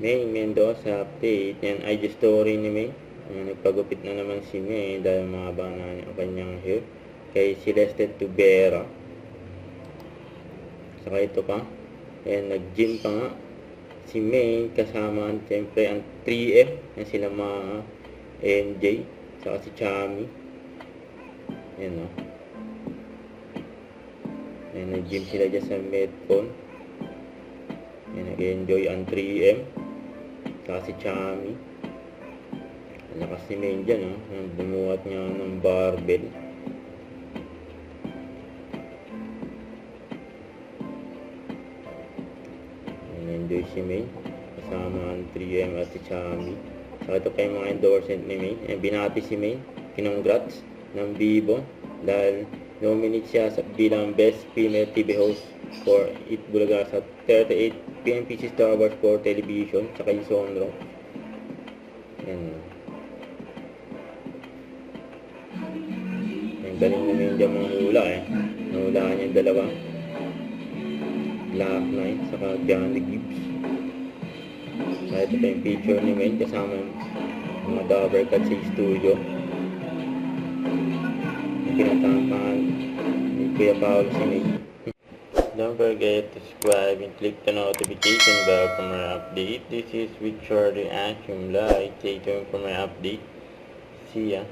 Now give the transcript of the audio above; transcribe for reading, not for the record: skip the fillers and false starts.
May Mendoza update. Yan, IG story ni May. Nagpagupit na naman si May dahil mahaba na ang kanyang hair. Kay Celeste Tubera. Saka ito pa. Ayan, nag-gym pa nga si May kasama siyempre ang 3M. Yan sila mga NJ. Saka si Chami. Ayan o. Ayan, nag-gym sila dyan sa Medcon. Ayan, nag-enjoy ang 3M. Saka si Chami. Lakas si May dyan, bumuhat niya ng barbell. Enjoy si May kasama ang 3M at si Chami. Saka ito pa yung mga endorsement ni May. Binati si May, kinongrats ng Vivo dahil nominate siya bilang Best Female TV Host for Eat Bulaga sa 38 PMPC Star Wars 4 Television saka yung Sonro. Yan. Ang galing na May dyan mga hula nahulaan niya yung dalawa. Black Knight saka Johnny Gibbs. Kaya ito pa yung picture ni May kasama yung mga Dabber Cut sa studio. Yung pinatampahan ni Kuya Paolo si May. Don't forget to subscribe and click the notification bell for more update. This is with Short Reaction Like. Stay tuned for my update. See ya.